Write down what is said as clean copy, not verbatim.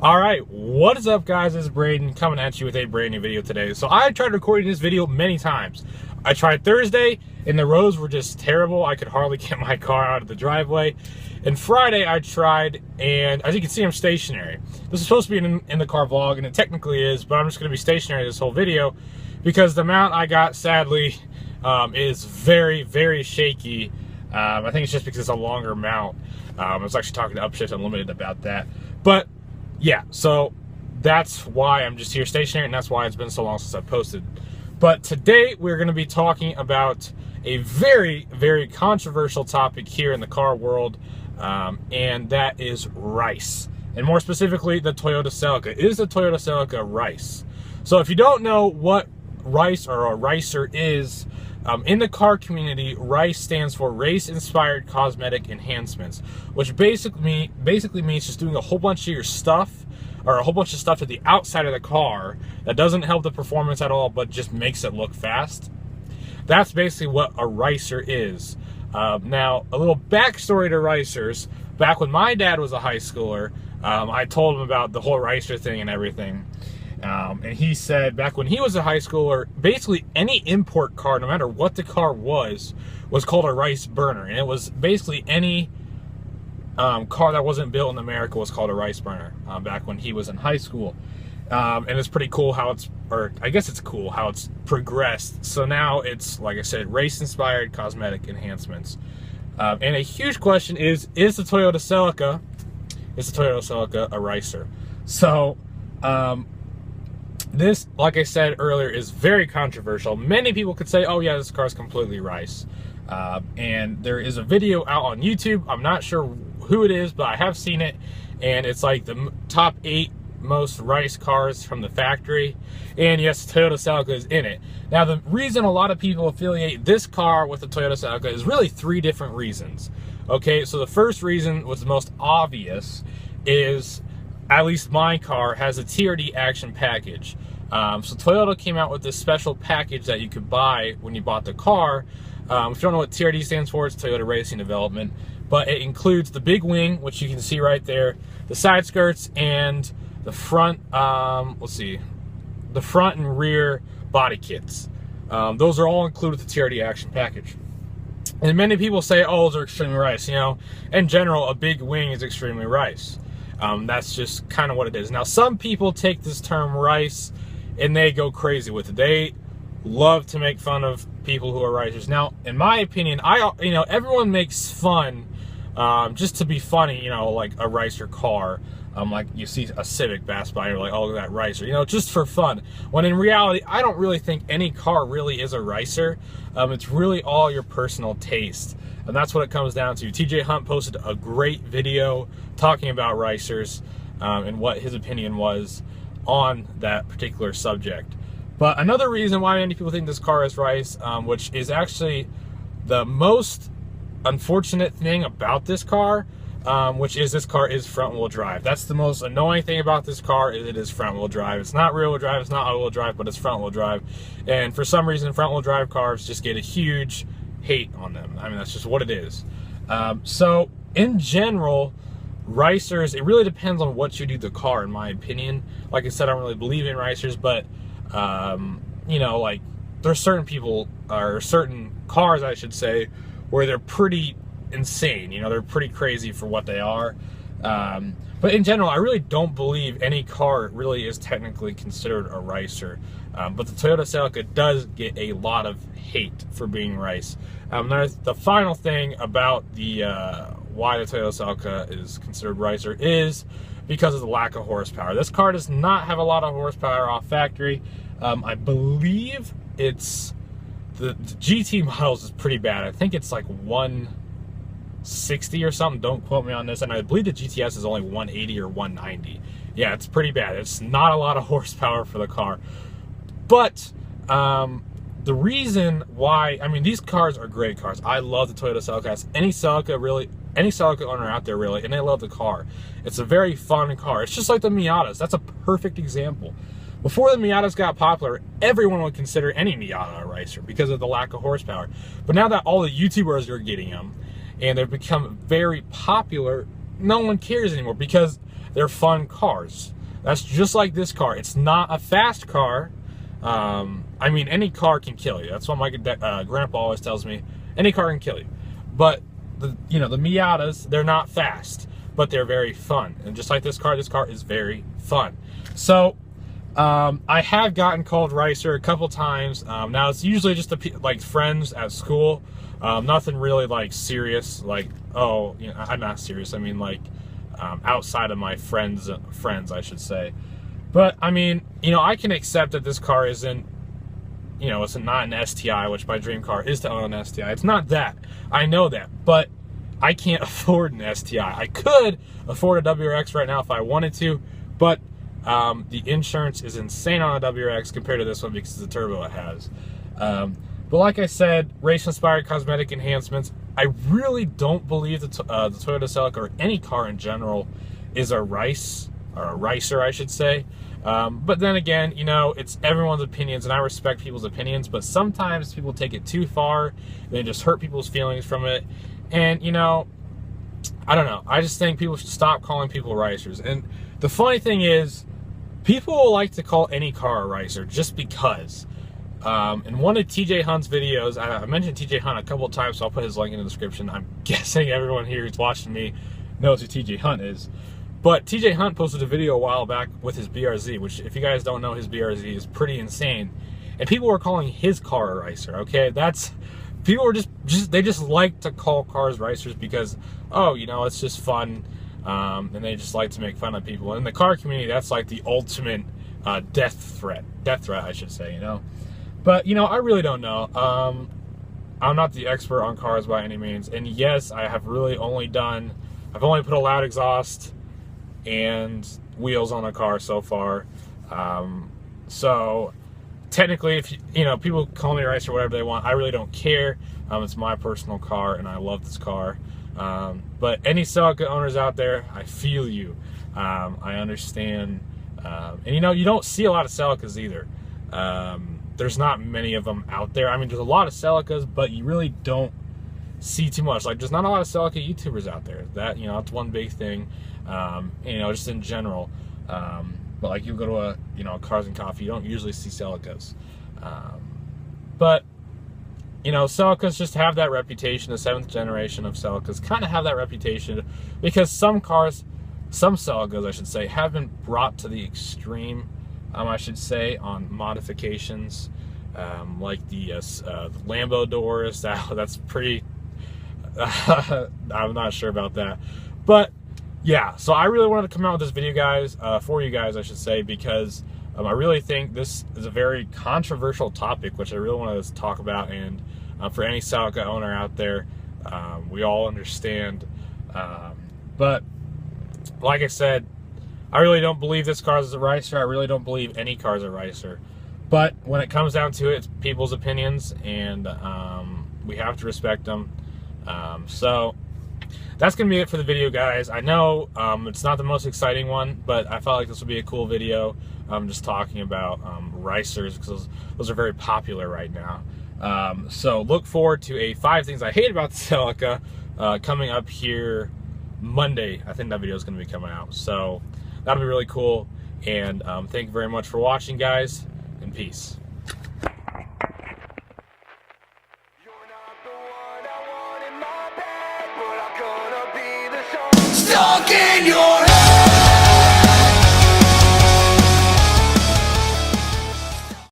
All right, what is up, guys? This is Braydon coming at you with a brand new video today. So I tried recording this video many times. I tried Thursday and the roads were just terrible. I could hardly get my car out of the driveway. And Friday I tried, and as you can see, I'm stationary. This is supposed to be an in the car vlog, and it technically is, but I'm just going to be stationary this whole video because the mount I got, sadly, is very, very shaky. I think it's just because it's a longer mount. I was actually talking to Upshift Unlimited about that. But yeah, so that's why I'm just here stationary, and that's why it's been so long since I've posted. But today we're going to be talking about a very, very controversial topic here in the car world, and that is rice. And more specifically, the Toyota Celica. Is the Toyota Celica rice? So if you don't know what rice or a ricer is, in the car community, RICE stands for Race-Inspired Cosmetic Enhancements, which basically means just doing a whole bunch of your stuff, or a whole bunch of stuff to the outside of the car that doesn't help the performance at all, but just makes it look fast. That's basically what a ricer is. Now, a little backstory to ricers. Back when my dad was a high schooler, I told him about the whole ricer thing and everything. And he said back when he was a high schooler, basically any import car, no matter what the car was called a rice burner. And it was basically any car that wasn't built in America was called a rice burner back when he was in high school. And it's pretty cool how it's, or I guess it's cool how it's progressed. So now it's, like I said, race-inspired cosmetic enhancements. And a huge question is the Toyota Celica a ricer? So, this, like I said earlier, is very controversial. Many people could say, oh yeah, this car is completely rice. And there is a video out on YouTube. I'm not sure who it is, but I have seen it. And it's like the top 8 most rice cars from the factory. And yes, Toyota Celica is in it. Now, the reason a lot of people affiliate this car with the Toyota Celica is really 3 different reasons. Okay, so the first reason, what's the most obvious, is at least my car has a TRD action package. So Toyota came out with this special package that you could buy when you bought the car. If you don't know what TRD stands for, it's Toyota Racing Development. But it includes the big wing, which you can see right there, the side skirts, and the front, the front and rear body kits. Those are all included with the TRD action package. And many people say, oh, those are extremely rice. You know, in general, a big wing is extremely rice. That's just kind of what it is. Now, some people take this term rice and they go crazy with it. They love to make fun of people who are ricers. Now, in my opinion, everyone makes fun just to be funny, you know, like a ricer car. Like you see a Civic pass by, you're like, oh, look at that ricer, you know, just for fun. When in reality, I don't really think any car really is a ricer. It's really all your personal taste. And that's what it comes down to. TJ Hunt posted a great video talking about ricers and what his opinion was on that particular subject. But another reason why many people think this car is rice, which is actually the most unfortunate thing about this car, which is this car is front-wheel drive. That's the most annoying thing about this car, is it is front-wheel drive. It's not rear-wheel drive, it's not all-wheel drive, but it's front-wheel drive. And for some reason, front-wheel drive cars just get a huge hate on them. I mean, that's just what it is. So in general, ricers, it really depends on what you do to the car, in my opinion. Like I said, I don't really believe in ricers, but you know, like there's certain people, or certain cars I should say, where they're pretty insane. You know, they're pretty crazy for what they are. But in general, I really don't believe any car really is technically considered a ricer. But the Toyota Celica does get a lot of hate for being rice. The final thing about the why the Toyota Celica is considered ricer is because of the lack of horsepower. This car does not have a lot of horsepower off factory. I believe it's the GT models is pretty bad. I think it's like 160 or something. Don't quote me on this. And I believe the GTS is only 180 or 190. Yeah, it's pretty bad. It's not a lot of horsepower for the car. But the reason why, I mean, these cars are great cars. I love the Toyota Celica. Any Celica owner out there, really, and they love the car. It's a very fun car. It's just like the Miatas. That's a perfect example. Before the Miatas got popular, everyone would consider any Miata a ricer because of the lack of horsepower. But now that all the YouTubers are getting them, and they've become very popular, no one cares anymore, because they're fun cars. That's just like this car. It's not a fast car. I mean, any car can kill you. That's what my grandpa always tells me. Any car can kill you. But the Miatas, they're not fast, but they're very fun. And just like this car is very fun. So I have gotten called Ricer a couple times. Now it's usually just like friends at school. Nothing really like serious. Like, oh, you know, I'm not serious. I mean, like outside of my friends, I should say. But I mean, you know, I can accept that this car isn't, you know, it's not an STI, which my dream car is to own an STI. It's not that. I know that, but I can't afford an STI. I could afford a WRX right now if I wanted to, but the insurance is insane on a WRX compared to this one because of the turbo it has. But like I said, race-inspired cosmetic enhancements. I really don't believe the Toyota Celica, or any car in general, is a ricer, I should say. But then again, you know, it's everyone's opinions, and I respect people's opinions, but sometimes people take it too far. They just hurt people's feelings from it. And, you know, I don't know. I just think people should stop calling people ricers. And the funny thing is, people like to call any car a ricer just because. In one of TJ Hunt's videos, I mentioned TJ Hunt a couple of times, so I'll put his link in the description. I'm guessing everyone here who's watching me knows who TJ Hunt is. But TJ Hunt posted a video a while back with his BRZ, which, if you guys don't know, his BRZ is pretty insane. And people were calling his car a ricer, okay? People were they just like to call cars ricers because, oh, you know, it's just fun. And they just like to make fun of people. In the car community, that's like the ultimate death threat, I should say, you know? But, you know, I really don't know. I'm not the expert on cars by any means. And yes, I have really I've only put a loud exhaust and wheels on a car so far. So technically, if you know, people call me a racer or whatever they want, I really don't care. It's my personal car and I love this car. But any Celica owners out there, I feel you. I understand. And you know, you don't see a lot of Celicas either. There's not many of them out there. I mean, there's a lot of Celicas, but you really don't see too much. Like, there's not a lot of Celica YouTubers out there. That, you know, that's one big thing. You know, just in general. But like, you go to a, you know, Cars and Coffee, you don't usually see Celicas. But, you know, Celicas just have that reputation. The 7th generation of Celicas kind of have that reputation because some Celicas, I should say, have been brought to the extreme, I should say, on modifications, like the Lambo doors. That's pretty, I'm not sure about that. But yeah, so I really wanted to come out with this video, guys, for you guys, I should say, because I really think this is a very controversial topic, which I really wanted to talk about. And for any Celica owner out there, we all understand. But like I said, I really don't believe this car is a ricer. I really don't believe any car is a ricer. But when it comes down to it, it's people's opinions, and we have to respect them. So that's going to be it for the video, guys. I know it's not the most exciting one, but I felt like this would be a cool video. Just talking about ricers, because those are very popular right now. So look forward to a 5 things I hate about the Celica coming up here Monday. I think that video is going to be coming out. So that'll be really cool. And thank you very much for watching, guys, and peace. Stuck in your